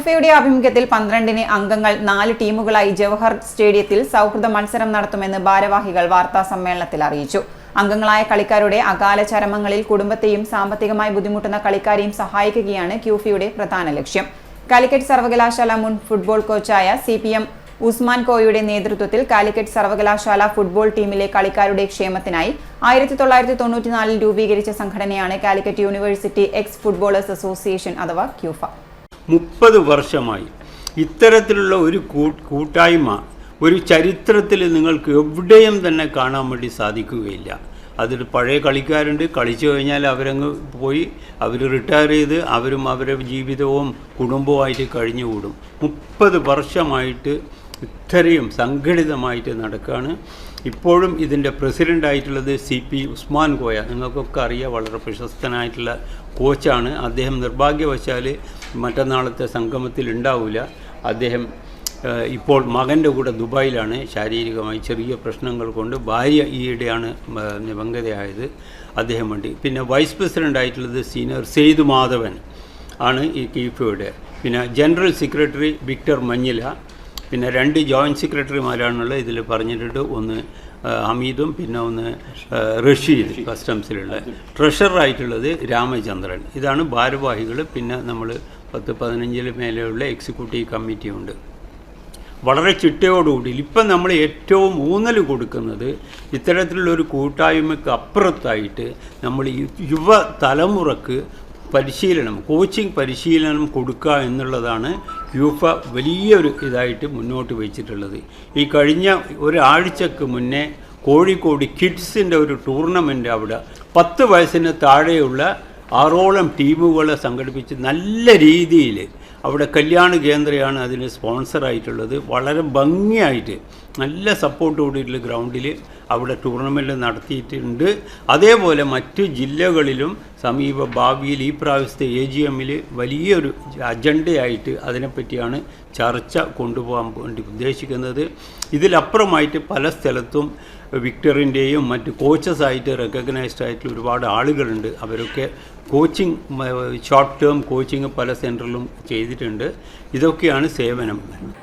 ക്യൂഫയുടെ ആഭിമുഖ്യത്തിൽ 12 അംഗങ്ങൾ 4 ടീമുകളായി ജവഹർ സ്റ്റേഡിയത്തിൽ സൗഹൃദ മത്സരം നടത്തുമെന്ന് ഭാരവാഹികൾ വാർത്താസമ്മേളനത്തിൽ അറിയിച്ചു. അംഗങ്ങളായ കളിക്കാരുടെ അകാല ചരമങ്ങളിൽ കുടുംബത്തെയും സാമ്പത്തികമായി ബുദ്ധിമുട്ടുന്ന കളിക്കാരെയും സഹായിക്കുകയാണ് ക്യൂഫയുടെ പ്രധാന ലക്ഷ്യം. കാലിക്കറ്റ് സർവകലാശാല മുൻ ഫുട്ബോൾ കോച്ചായ CPM ഉസ്മാൻ കോയയുടെ നേതൃത്വത്തിൽ കാലിക്കറ്റ് സർവകലാശാല ഫുട്ബോൾ ടീമിലെ കളിക്കാരുടെ ക്ഷേമത്തിനായി 1994 രൂപീകരിച്ച സംഘടനയാണ് Calicut university X footballers association അഥവാ ക്യൂഫ. 30 വർഷമായി ഇത്തരത്തിലുള്ള ഒരു കൂട്ടായ്മ ഒരു ചരിത്രത്തിൽ നിങ്ങൾക്ക് എവിടെയും തന്നെ കാണാൻ വേണ്ടി സാധിക്കുകയില്ല. അതിൽ പഴയ കളിക്കാരുണ്ട്, കളിച്ചു കഴിഞ്ഞാൽ അവരങ്ങ് പോയി, അവർ റിട്ടയർ ചെയ്ത് അവരും അവരുടെ ജീവിതവും കുടുംബവുമായിട്ട് കഴിഞ്ഞുകൂടും. 30 വർഷമായിട്ട് ഇത്രയും സംഘടിതമായിട്ട് നടക്കുകയാണ്. ഇപ്പോഴും ഇതിൻ്റെ പ്രസിഡൻ്റായിട്ടുള്ളത് CP ഉസ്മാൻ കോയ, നിങ്ങൾക്കൊക്കെ അറിയാം, വളരെ പ്രശസ്തനായിട്ടുള്ള കോച്ചാണ്. അദ്ദേഹം നിർഭാഗ്യവശാൽ മറ്റന്നാളത്തെ സംഗമത്തിൽ ഉണ്ടാവില്ല. അദ്ദേഹം ഇപ്പോൾ മകൻ്റെ കൂടെ ദുബായിലാണ്, ശാരീരികമായി ചെറിയ പ്രശ്നങ്ങൾ കൊണ്ട്. ഭാര്യ ഈയിടെയാണ് ദിവംഗതയായത്, അദ്ദേഹം വേണ്ടി. പിന്നെ വൈസ് പ്രസിഡൻ്റായിട്ടുള്ളത് സീനിയർ സെയ്ദ് മാധവൻ ആണ് ഈ ക്യൂഫയുടെ. പിന്നെ ജനറൽ സെക്രട്ടറി വിക്ടർ മഞ്ഞില, പിന്നെ 2 ജോയിൻറ്റ് സെക്രട്ടറിമാരാണുള്ളത്. ഇതിൽ പറഞ്ഞിട്ടുണ്ട്, ഒന്ന് ഹമീദും പിന്നെ ഒന്ന് റഷീദ് കസ്റ്റംസിലുള്ള. ട്രഷററായിട്ടുള്ളത് രാമചന്ദ്രൻ. ഇതാണ് ഭാരവാഹികൾ. പിന്നെ നമ്മൾ 10-15 മേലെയുള്ള എക്സിക്യൂട്ടീവ് കമ്മിറ്റിയുണ്ട്. വളരെ ചിട്ടയോടുകൂടി ഇപ്പം നമ്മൾ ഏറ്റവും ഊന്നൽ കൊടുക്കുന്നത് ഇത്തരത്തിലുള്ളൊരു കൂട്ടായ്മയ്ക്ക് അപ്പുറത്തായിട്ട് നമ്മൾ യുവ തലമുറക്ക് കോച്ചിങ് പരിശീലനം കൊടുക്കുക എന്നുള്ളതാണ് ക്യൂഫ വലിയൊരു ഇതായിട്ട് മുന്നോട്ട് വെച്ചിട്ടുള്ളത്. ഈ കഴിഞ്ഞ ഒരാഴ്ചക്ക് മുന്നേ കോഴിക്കോട് കിഡ്സിൻ്റെ ഒരു ടൂർണമെൻ്റ് അവിടെ 10 വയസ്സിന് താഴെയുള്ള 6ഓളം ടീമുകളെ സംഘടിപ്പിച്ച് നല്ല രീതിയിൽ അവിടെ കല്യാണ കേന്ദ്രയാണ് അതിന് സ്പോൺസറായിട്ടുള്ളത്. വളരെ ഭംഗിയായിട്ട് നല്ല സപ്പോർട്ട് കൂടിയിട്ടുള്ള ഗ്രൗണ്ടിൽ അവിടെ ടൂർണമെൻറ്റ് നടത്തിയിട്ടുണ്ട്. അതേപോലെ മറ്റ് ജില്ലകളിലും സമീപ ഭാവിയിൽ ഈ പ്രാവശ്യത്തെ AGM-ൽ വലിയൊരു അജണ്ടയായിട്ട് അതിനെപ്പറ്റിയാണ് ചർച്ച കൊണ്ടുപോകാൻ വേണ്ടി ഉദ്ദേശിക്കുന്നത്. ഇതിലപ്പുറമായിട്ട് പല സ്ഥലത്തും വിക്ടറിൻ്റെയും മറ്റ് കോച്ചസായിട്ട് റെക്കഗ്നൈസ്ഡ് ആയിട്ടുള്ള ഒരുപാട് ആളുകളുണ്ട്. അവരൊക്കെ കോച്ചിങ്, ഷോർട്ട് ടേം കോച്ചിങ് പല സെൻറ്ററിലും ചെയ്തിട്ടുണ്ട്. ഇതൊക്കെയാണ് സേവനം.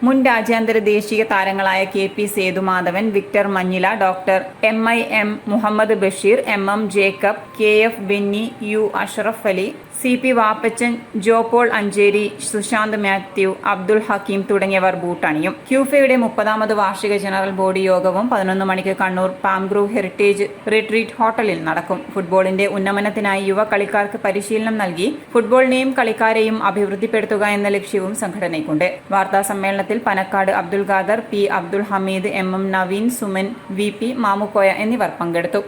മുൻ രാജ്യാന്തര ദേശീയ താരങ്ങളായ KP Sethumadhavan, Victor Manjila, doctor MIM Muhammad Basheer, MM Jacob, KF Benny, U Ashraf Ali, CP Vappachan, Jopaul Ancheri, Sushanth Mathew, Abdul Hakeem തുടങ്ങിയവർ ബൂട്ടണിയും. ക്യൂഫയുടെ 30ാമത് വാർഷിക ജനറൽ ബോഡി യോഗവും 11 മണിക്ക് കണ്ണൂർ പാംഗ്രൂവ് ഹെറിറ്റേജ് റിട്രീറ്റ് ഹോട്ടലിൽ നടക്കും. ഫുട്ബോളിന്റെ ഉന്നമനത്തിനായി യുവ കളിക്കാർക്ക് പരിശീലനം നൽകി ഫുട്ബോളിനെയും കളിക്കാരെയും അഭിവൃദ്ധിപ്പെടുത്തുക എന്ന ലക്ഷ്യവും സംഘടനയ്ക്കുണ്ട്. വാർത്താ സമ്മേളനത്തിൽ Panakkad Abdul Khader, P Abdul Hameed, MM Naveen, Suman, VP Mamukkoya എന്നിവർ പങ്കെടുത്തു.